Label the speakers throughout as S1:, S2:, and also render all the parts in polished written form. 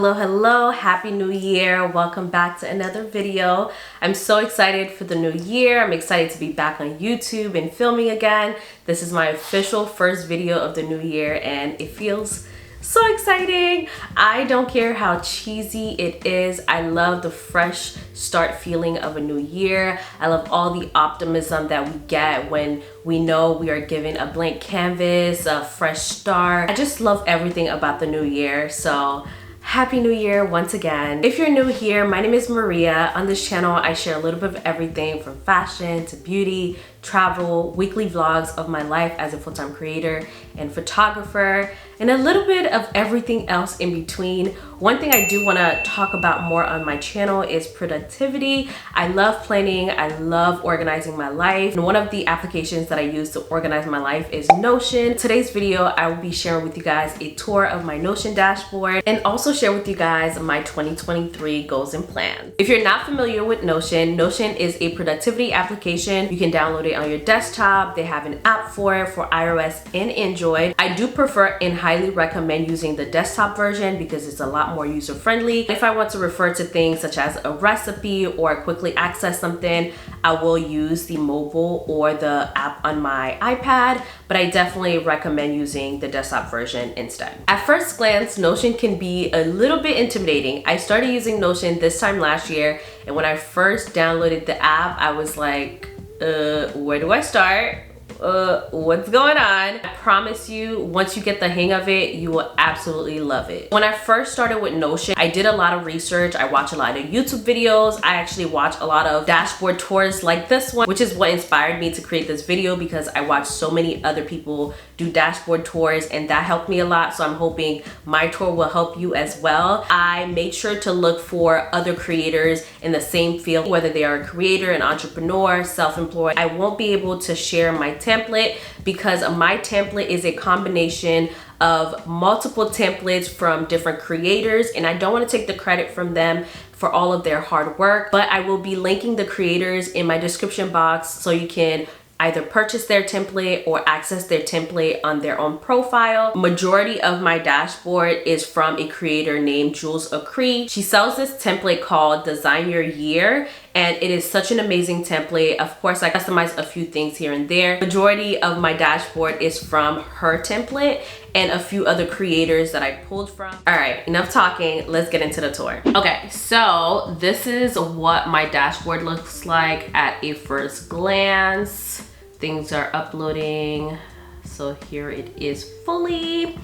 S1: Hello, happy new year. Welcome back to another video. I'm so excited for the new year. I'm excited to be back on YouTube and filming again. This is my official first video of the new year and it feels so exciting. I don't care how cheesy it is. I love the fresh start feeling of a new year. I love all the optimism that we get when we know we are given a blank canvas, a fresh start. I just love everything about the new year. So Happy New Year once again. If you're new here, my name is Maria. On this channel, I share a little bit of everything from fashion to beauty, travel, weekly vlogs of my life as a full-time creator and photographer, and a little bit of everything else in between. One thing I do want to talk about more on my channel is productivity. I love planning. I love organizing my life. And one of the applications that I use to organize my life is Notion. Today's video, I will be sharing with you guys a tour of my Notion dashboard and also share with you guys my 2023 goals and plans. If you're not familiar with Notion, Notion is a productivity application. You can download it on your desktop. They have an app for it for iOS and Android. I do prefer and highly recommend using the desktop version because it's a lot more user-friendly. If I want to refer to things such as a recipe or quickly access something, I will use the mobile or the app on my iPad, but I definitely recommend using the desktop version instead. At first glance, Notion can be a little bit intimidating. I started using Notion this time last year, and when I first downloaded the app, I was like, where do I start? What's going on? I promise you, once you get the hang of it, you will absolutely love it. When I first started with Notion, I did a lot of research. I watched a lot of YouTube videos. I actually watched a lot of dashboard tours like this one, which is what inspired me to create this video because I watched so many other people do dashboard tours and that helped me a lot. So I'm hoping my tour will help you as well. I made sure to look for other creators in the same field, whether they are a creator, an entrepreneur, self-employed. I won't be able to share my template because my template is a combination of multiple templates from different creators, and I don't want to take the credit from them for all of their hard work, but I will be linking the creators in my description box so you can either purchase their template or access their template on their own profile. Majority of my dashboard is from a creator named Jules Acree. She sells this template called Design Your Year, and it is such an amazing template. Of course, I customize a few things here and there. Majority of my dashboard is from her template and a few other creators that I pulled from. All right, enough talking. Let's get into the tour. Okay, so this is what my dashboard looks like at a first glance. Things are uploading. So here it is fully.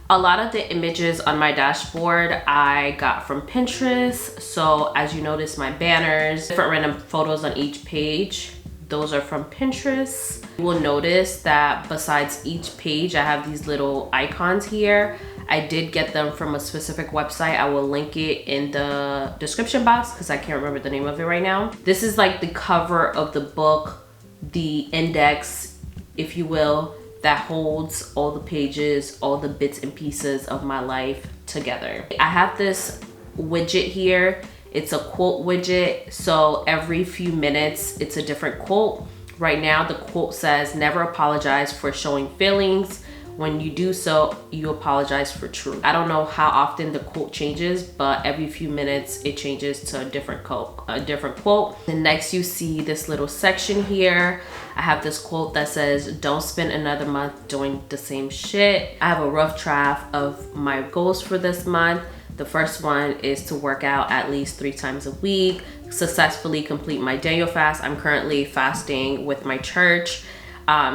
S1: A lot of the images on my dashboard I got from Pinterest. So as you notice, my banners, different random photos on each page, those are from Pinterest. You will notice that besides each page, I have these little icons here. I did get them from a specific website. I will link it in the description box because I can't remember the name of it right now. This is like the cover of the book, the index, if you will, that holds all the pages, all the bits and pieces of my life together. I have this widget here. It's a quote widget. So every few minutes, it's a different quote. Right now, the quote says, "Never apologize for showing feelings. When you do so, you apologize for truth." I don't know how often the quote changes, but every few minutes it changes to a different quote. And next you see this little section here. I have this quote that says, "Don't spend another month doing the same shit." I have a rough draft of my goals for this month. The first one is to work out at least 3 times a week, successfully complete my Daniel fast. I'm currently fasting with my church.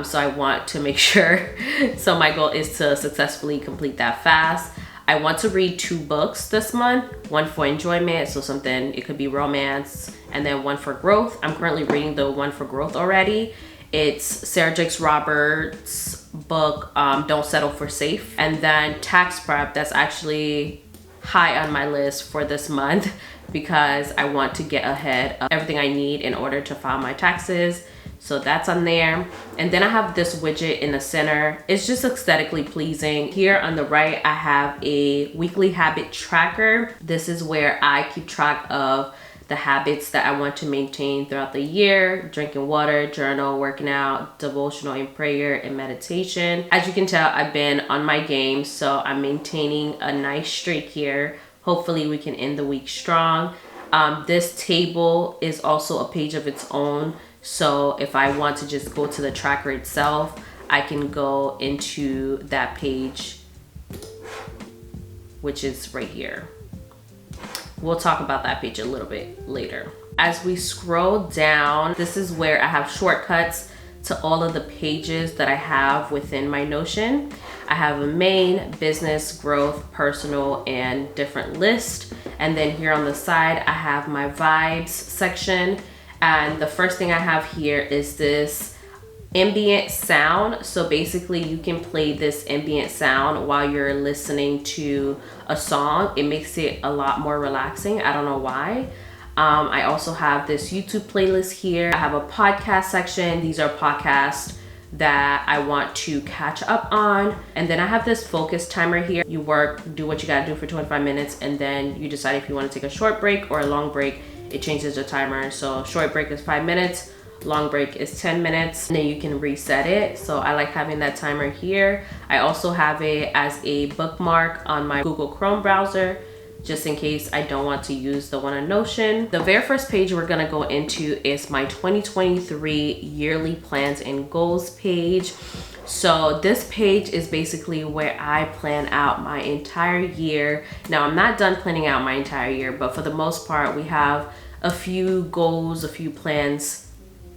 S1: So I want to make sure, so my goal is to successfully complete that fast. I want to read 2 books this month, one for enjoyment, so something, it could be romance, and then one for growth. I'm currently reading the one for growth already. It's Sarah Jakes Roberts' book, Don't Settle for Safe. And then tax prep, that's actually high on my list for this month because I want to get ahead of everything I need in order to file my taxes. So that's on there. And then I have this widget in the center. It's just aesthetically pleasing. Here on the right, I have a weekly habit tracker. This is where I keep track of the habits that I want to maintain throughout the year: drinking water, journal, working out, devotional and prayer, and meditation. As you can tell, I've been on my game, so I'm maintaining a nice streak here. Hopefully we can end the week strong. This table is also a page of its own. So if I want to just go to the tracker itself, I can go into that page, which is right here. We'll talk about that page a little bit later. As we scroll down, this is where I have shortcuts to all of the pages that I have within my Notion. I have a main, business, growth, personal, and different list. And then here on the side, I have my vibes section. And the first thing I have here is this ambient sound. So basically you can play this ambient sound while you're listening to a song. It makes it a lot more relaxing. I don't know why. I also have this YouTube playlist here. I have a podcast section. These are podcasts that I want to catch up on. And then I have this focus timer here. You work, do what you gotta do for 25 minutes, and then you decide if you wanna take a short break or a long break. It changes the timer. So short break is 5 minutes, long break is 10 minutes, and then you can reset it. So I like having that timer here. I also have it as a bookmark on my Google Chrome browser, just in case I don't want to use the one on Notion. The very first page we're gonna go into is my 2023 yearly plans and goals page. So this page is basically where I plan out my entire year. Now I'm not done planning out my entire year, but for the most part, we have a few goals, a few plans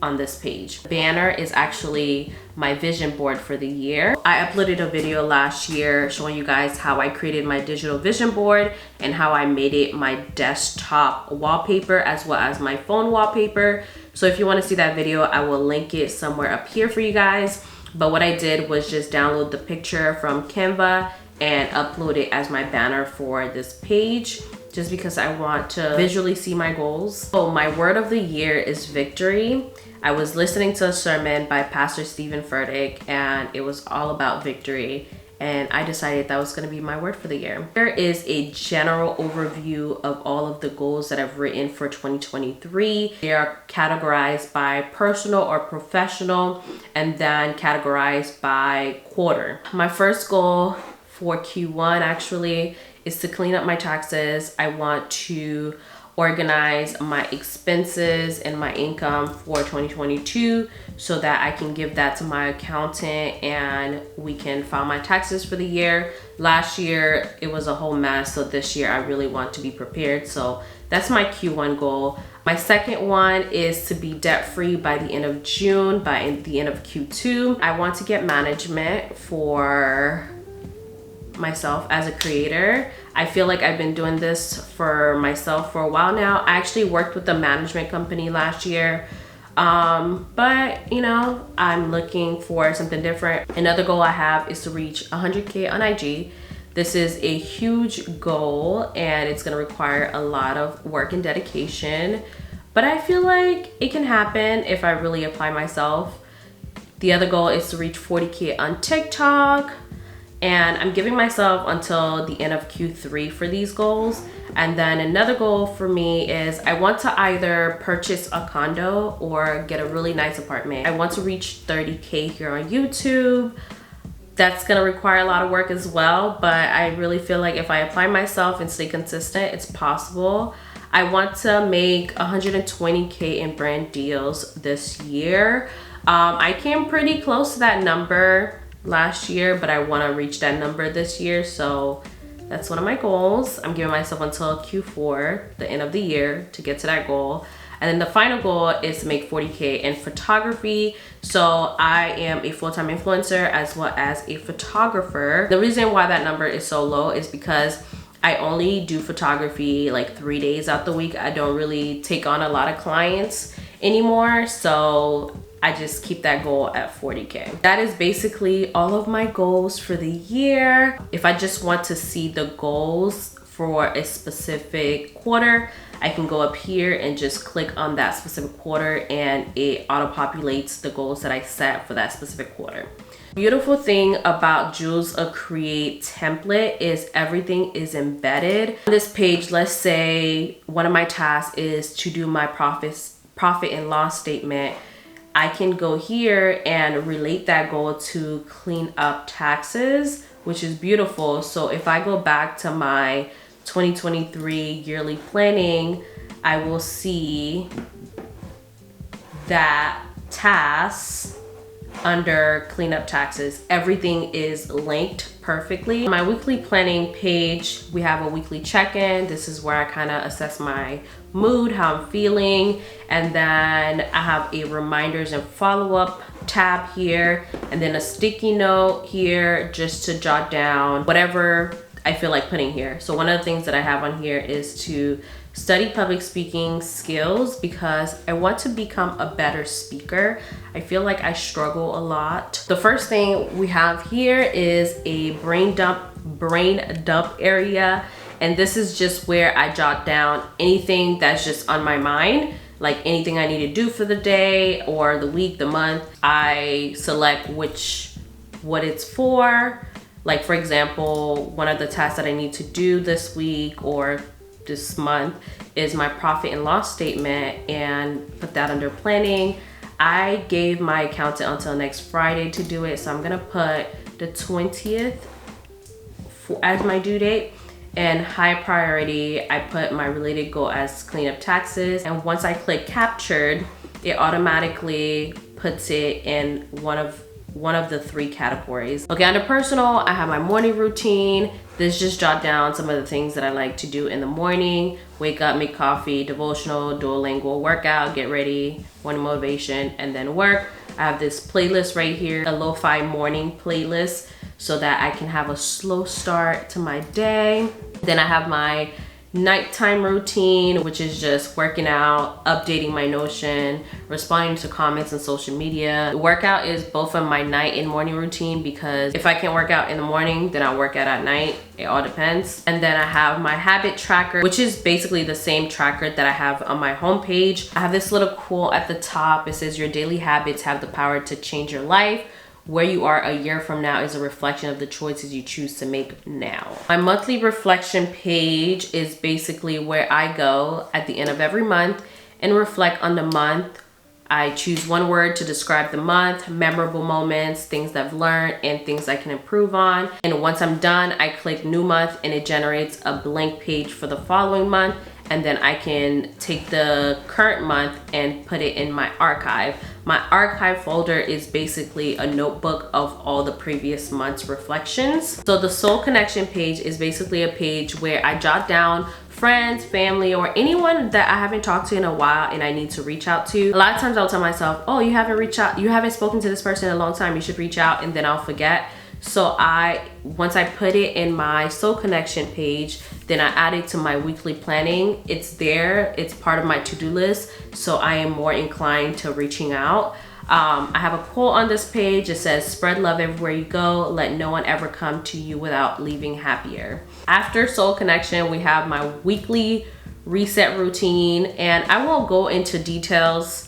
S1: on this page. Banner is actually my vision board for the year. I uploaded a video last year showing you guys how I created my digital vision board and how I made it my desktop wallpaper as well as my phone wallpaper. So if you want to see that video, I will link it somewhere up here for you guys. But what I did was just download the picture from Canva and upload it as my banner for this page, just because I want to visually see my goals. So my word of the year is victory. I was listening to a sermon by Pastor Steven Furtick, and it was all about victory. And I decided that was gonna be my word for the year. There is a general overview of all of the goals that I've written for 2023. They are categorized by personal or professional, and then categorized by quarter. My first goal for Q1 actually is to clean up my taxes. I want to organize my expenses and my income for 2022 so that I can give that to my accountant and we can file my taxes for the year. Last year it was a whole mess, so this year I really want to be prepared. So that's my Q1 goal. My second one is to be debt-free by the end of June, by the end of Q2. I want to get management for myself as a creator. I feel like I've been doing this for myself for a while now. I actually worked with a management company last year, but you know, I'm looking for something different. Another goal I have is to reach 100K on IG. This is a huge goal and it's gonna require a lot of work and dedication, but I feel like it can happen if I really apply myself. The other goal is to reach 40K on TikTok. And I'm giving myself until the end of Q3 for these goals. And then another goal for me is I want to either purchase a condo or get a really nice apartment. I want to reach 30K here on YouTube. That's gonna require a lot of work as well, but I really feel like if I apply myself and stay consistent, it's possible. I want to make 120K in brand deals this year. I came pretty close to that number last year, but I want to reach that number this year, so that's one of my goals. I'm giving myself until Q4, the end of the year, to get to that goal. And then the final goal is to make 40K in photography. So I am a full-time influencer as well as a photographer. The reason why that number is so low is because I only do photography like 3 days out the week. I don't really take on a lot of clients anymore, so I just keep that goal at 40K. That is basically all of my goals for the year. If I just want to see the goals for a specific quarter, I can go up here and just click on that specific quarter and it auto-populates the goals that I set for that specific quarter. Beautiful thing about Jules of Create template is everything is embedded. On this page, let's say one of my tasks is to do my profit and loss statement. I can go here and relate that goal to clean up taxes, which is beautiful. So if I go back to my 2023 yearly planning, I will see that tasks under cleanup taxes, everything is linked perfectly. On my weekly planning page, we have a weekly check-in. This is where I kind of assess my mood, how I'm feeling, and then I have a reminders and follow-up tab here, and then a sticky note here just to jot down whatever I feel like putting here. So one of the things that I have on here is to study public speaking skills because I want to become a better speaker. I feel like I struggle a lot. The first thing we have here is a brain dump area, and this is just where I jot down anything that's just on my mind, like anything I need to do for the day or the week, the month. I select what it's for. Like for example, one of the tasks that I need to do this week or this month is my profit and loss statement, and put that under planning. I gave my accountant until next Friday to do it, so I'm gonna put the 20th as my due date. And high priority, I put my related goal as cleanup taxes, and once I click captured, it automatically puts it in one of the 3 categories. Okay, under personal, I have my morning routine. This just jot down some of the things that I like to do in the morning. Wake up, make coffee, devotional, Duolingo, workout, get ready, morning motivation, and then work. I have this playlist right here, a lo-fi morning playlist, so that I can have a slow start to my day. Then I have my nighttime routine, which is just working out, updating my Notion, responding to comments on social media. The workout is both of my night and morning routine, because if I can't work out in the morning, then I'll work out at night. It all depends. And then I have my habit tracker, which is basically the same tracker that I have on my homepage. I have this little quote at the top. It says, "Your daily habits have the power to change your life. Where you are a year from now is a reflection of the choices you choose to make now." My monthly reflection page is basically where I go at the end of every month and reflect on the month. I choose one word to describe the month, memorable moments, things that I've learned, and things I can improve on. And once I'm done, I click new month and it generates a blank page for the following month. And then I can take the current month and put it in my archive. My archive folder is basically a notebook of all the previous month's reflections. So the Soul Connection page is basically a page where I jot down friends, family, or anyone that I haven't talked to in a while and I need to reach out to. A lot of times I'll tell myself, oh, you haven't spoken to this person in a long time, you should reach out, and then I'll forget. So once I put it in my Soul Connection page, then I add it to my weekly planning. It's there, it's part of my to-do list, so I am more inclined to reaching out. I have a quote on this page. It says, "Spread love everywhere you go. Let no one ever come to you without leaving happier." After Soul Connection, we have my weekly reset routine, and I won't go into details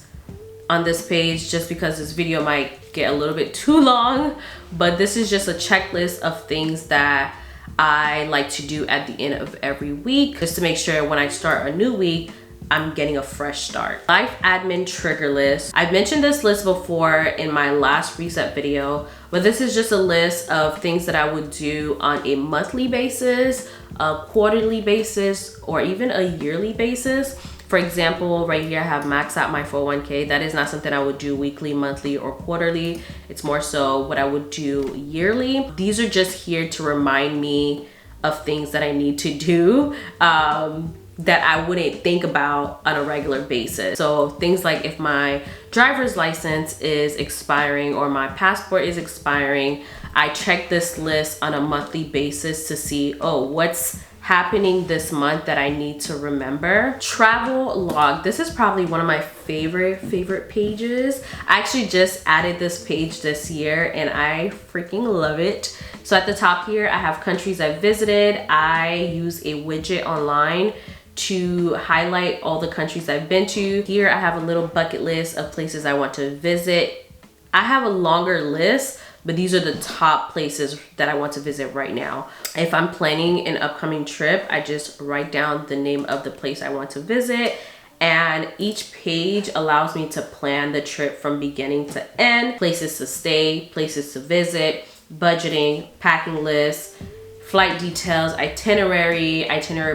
S1: on this page just because this video might get a little bit too long, but this is just a checklist of things that I like to do at the end of every week, just to make sure when I start a new week, I'm getting a fresh start. Life admin trigger list. I've mentioned this list before in my last reset video, but this is just a list of things that I would do on a monthly basis, a quarterly basis, or even a yearly basis. For example, right here I have max out my 401k. That is not something I would do weekly, monthly, or quarterly. It's more so what I would do yearly. These are just here to remind me of things that I need to do that I wouldn't think about on a regular basis. So things like if my driver's license is expiring or my passport is expiring, I check this list on a monthly basis to see, oh, what's happening this month that I need to remember. Travel log. This is probably one of my favorite pages. I actually just added this page this year and I freaking love it. So at the top here, I have countries I've visited. I use a widget online to highlight all the countries I've been to. Here I have a little bucket list of places I want to visit. I have a longer list, but these are the top places that I want to visit right now. If I'm planning an upcoming trip, I just write down the name of the place I want to visit, and each page allows me to plan the trip from beginning to end, places to stay, places to visit, budgeting, packing lists, flight details, itinerary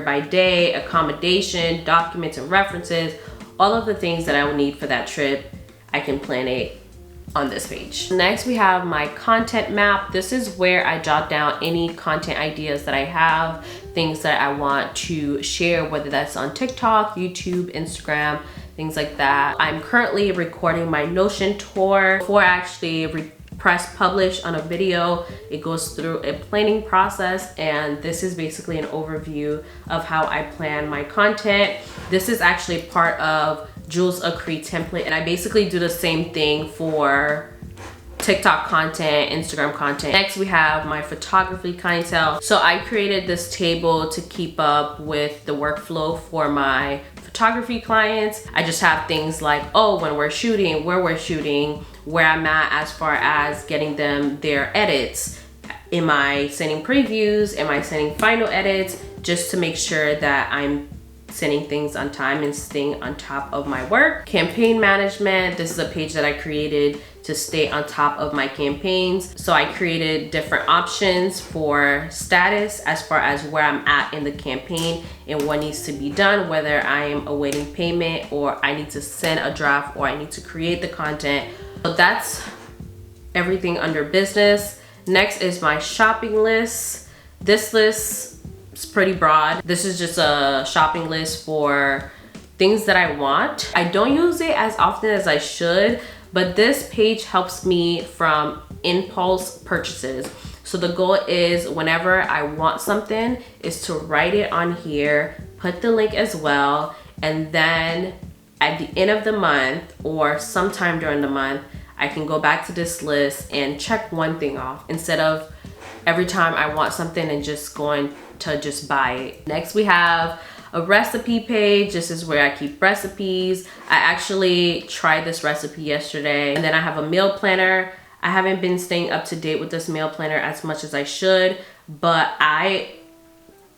S1: by day, accommodation, documents and references, all of the things that I will need for that trip. I can plan it on this page. Next, we have my content map. This is where I jot down any content ideas that I have, things that I want to share, whether that's on TikTok, YouTube, Instagram, things like that. I'm currently recording my Notion tour. Before I actually press publish on a video, it goes through a planning process, and this is basically an overview of how I plan my content. This is actually part of Jules Acree template, and I basically do the same thing for TikTok content, Instagram content. Next, we have my photography clientele. So I created this table to keep up with the workflow for my photography clients. I just have things like, oh, when we're shooting, where we're shooting, where I'm at as far as getting them their edits. Am I sending previews? Am I sending final edits? Just to make sure that I'm sending things on time and staying on top of my work. Campaign management. This is a page that I created to stay on top of my campaigns. So I created different options for status as far as where I'm at in the campaign and what needs to be done, whether I am awaiting payment or I need to send a draft or I need to create the content. So that's everything under business. Next is my shopping list. This list is pretty broad. This is just a shopping list for things that I want. I don't use it as often as I should, but this page helps me from impulse purchases. So the goal is whenever I want something is to write it on here, put the link as well, and then at the end of the month or sometime during the month, I can go back to this list and check one thing off instead of every time I want something and just going to just buy it. Next, we have a recipe page. This is where I keep recipes. I actually tried this recipe yesterday. And then I have a meal planner. I haven't been staying up to date with this meal planner as much as I should, but I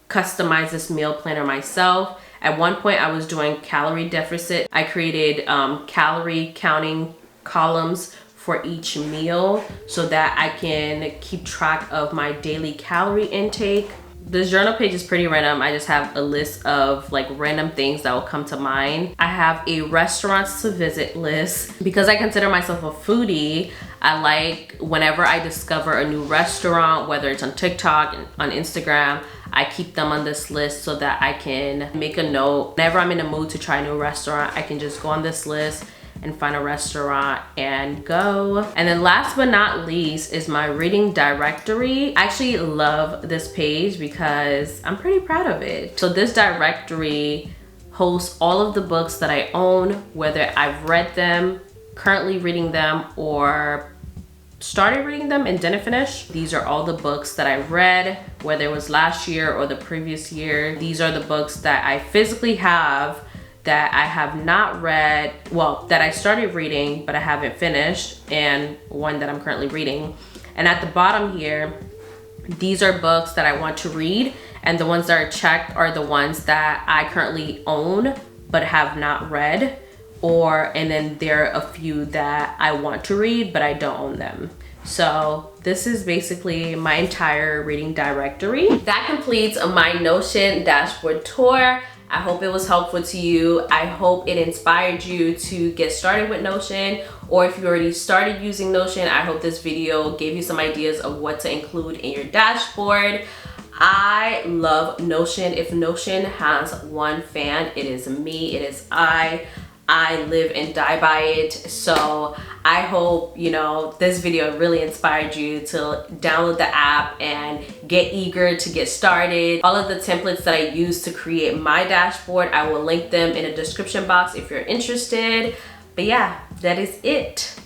S1: customize this meal planner myself. At one point I was doing calorie deficit. I created calorie counting columns for each meal so that I can keep track of my daily calorie intake. This journal page is pretty random. I just have a list of like random things that will come to mind. I have a restaurants to visit list. Because I consider myself a foodie, I like whenever I discover a new restaurant, whether it's on TikTok, on Instagram, I keep them on this list so that I can make a note. Whenever I'm in the mood to try a new restaurant, I can just go on this list and find a restaurant and go. And then last but not least is my reading directory. I actually love this page because I'm pretty proud of it. So this directory hosts all of the books that I own, whether I've read them, currently reading them, or started reading them and didn't finish. These are all the books that I read, whether it was last year or the previous year. These are the books that I physically have that I have not read, well, that I started reading but I haven't finished, and one that I'm currently reading. And at the bottom here, these are books that I want to read, and the ones that are checked are the ones that I currently own but have not read, and then there are a few that I want to read but I don't own them. So this is basically my entire reading directory. That completes my Notion dashboard tour. I hope it was helpful to you. I hope it inspired you to get started with Notion, or if you already started using Notion, I hope this video gave you some ideas of what to include in your dashboard. I love Notion. If Notion has one fan, it is me, it is I live and die by it. So I hope, this video really inspired you to download the app and get eager to get started. All of the templates that I use to create my dashboard, I will link them in the description box if you're interested. But yeah, that is it.